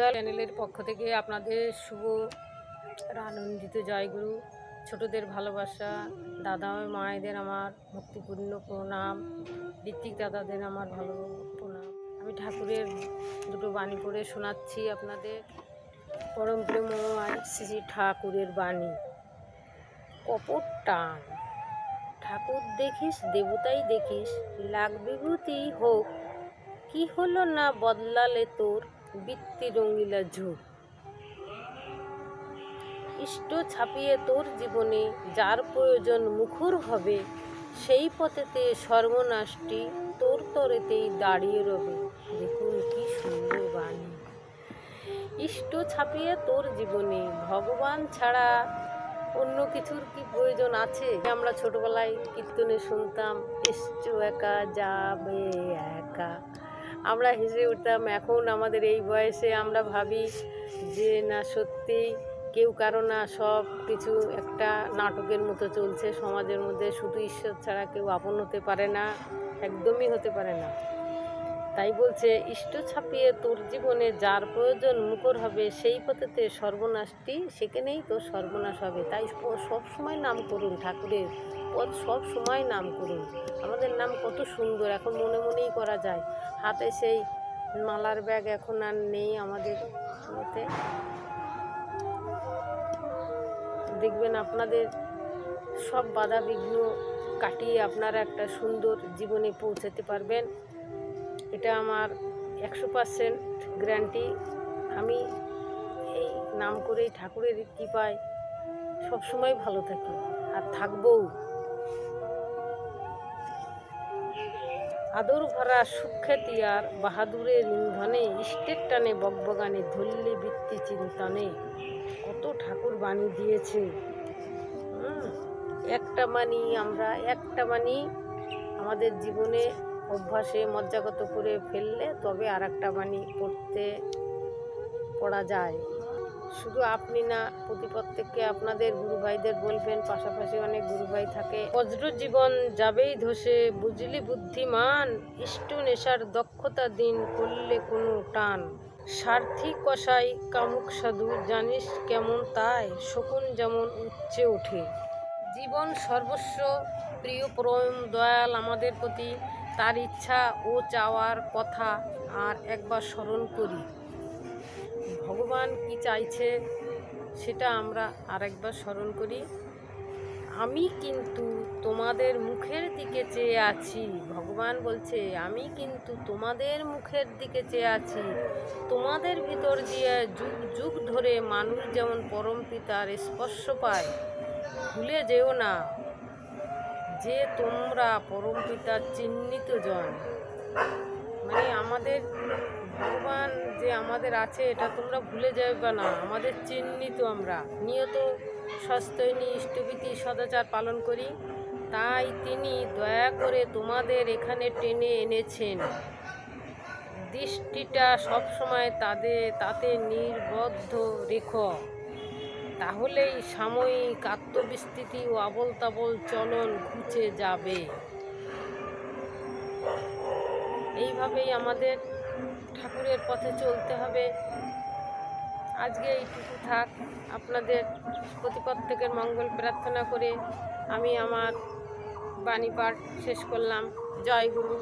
মঙ্গলদয়াল চ্যানেলের পক্ষ থেকে আপনাদের শুভ আনন্দিত জয়গুরু। ছোটদের ভালোবাসা, দাদা মায়েদের আমার ভক্তিপূর্ণ প্রণাম, ঋত্বিক দাদাদের আমার ভালো প্রণাম। আমি ঠাকুরের দুটো বাণী পড়ে শোনাচ্ছি আপনাদের। পরম প্রেমময় শ্রী ঠাকুরের বাণী। কপট টান, ঠাকুর দেখিস দেবতাই দেখিস, লাগ বিভূতি হোক, কি হলো না বদলালে তোর বৃত্তি রঙিলা ঝোঁক। ইষ্ট ছাপিয়ে তোর জীবনে যার প্রয়োজন মুখর হবে, সেই পথেতে সর্বনাশটি তোর তরেতেই দাঁড়িয়ে রবে। দেখুন কি সুন্দর বাণী। ইষ্ট ছাপিয়ে তোর জীবনে, ভগবান ছাড়া অন্য কিছুর কি প্রয়োজন আছে? আমরা ছোটবেলায় কীর্তনে শুনতাম, এসছো একা যাবে একা, আমরা হেসে উঠতাম। এখন আমাদের এই বয়সে আমরা ভাবি যে না, সত্যি কেউ কারো না, সব কিছু একটা নাটকের মতো চলছে সমাজের মধ্যে। শুধু ঈশ্বর ছাড়া কেউ আপন হতে পারে না, একদমই হতে পারে না। তাই বলছে, ইষ্ট ছাপিয়ে তোর জীবনে যার প্রয়োজন মুখর হবে, সেই পথেতে সর্বনাশটি সেখানেই তোর সর্বনাশ হবে। তাই সব সময় নাম করুন ঠাকুরের পথ, সব সময় নাম করুন। আমাদের নাম কত সুন্দর, এখন মনে মনেই করা যায়। হাতে সেই মালার ব্যাগ এখন আর নেই আমাদের মতে। দেখবেন আপনাদের সব বাধা বিঘ্ন কাটিয়ে আপনারা একটা সুন্দর জীবনে পৌঁছাতে পারবেন। এটা আমার 100% গ্যারান্টি। আমি এই নাম করেই ঠাকুরের কৃপায় সবসময় ভালো থাকি আর থাকবও। আদর ভরা সুখ্যাতি আর বাহাদুরের ইন্ধনে, ইষ্টের টানে বকবগানে ধরলে বৃত্তি চিন্তনে। কত ঠাকুর বাণী দিয়েছে। একটা বাণী আমাদের জীবনে অভ্যাসে মজ্জাগত করে ফেললে তবে আর একটা বাণী পড়া যায়। শুধু আপনি না, প্রত্যেককে আপনাদের গুরু ভাইদের বলবেন। পাশাপাশি অনেক গুরু ভাই থাকে। বজ্র জীবন যাবেই ধসে, বুঝলি বুদ্ধিমান, ইষ্ট নেশার দক্ষতা দিন করলে কোনো টান। স্বার্থী কসাই কামুক সাধু, জানিস কেমন তাই, শকুন যেমন উচ্চে ওঠে। জীবন সর্বস্ব প্রিয় পরম দয়াল আমাদের প্রতি, তার ইচ্ছা ও চাওয়ার কথা আর একবার স্মরণ করি। ভগবান কি চাইছে সেটা আমরা আরেকবার স্মরণ করি। আমি কিন্তু তোমাদের মুখের দিকে চেয়ে আছি। ভগবান বলছে, আমি কিন্তু তোমাদের মুখের দিকে চেয়ে আছি। তোমাদের ভিতর দিয়ে যুগ যুগ ধরে মানুষ যেমন পরম পিতার স্পর্শ পায়, ভুলে যেও না যে তোমরা পরম পিতার চিহ্নিত জন। মানে আমাদের ভগবান যে আমাদের আছে, এটা তোমরা ভুলে যাবে না। আমাদের চিহ্নিত, আমরা নিয়ত সস্তৈনী ইষ্টভীতি সদাচার পালন করি, তাই তিনি দয়া করে তোমাদের এখানে টেনে এনেছেন। দৃষ্টিটা সবসময় তাতে নির্বদ্ধ রেখো, তাহলেই সাময়িক আত্মবিস্তৃতি ও আবল তাবল চলন ঘুচে যাবে। এইভাবেই আমাদের ঠাকুরের পথে চলতে হবে। আজকে এইটুকু থাক। আপনাদের প্রত্যেকের মঙ্গল প্রার্থনা করে আমি আমার বাণী পাঠ শেষ করলাম। জয় গুরু।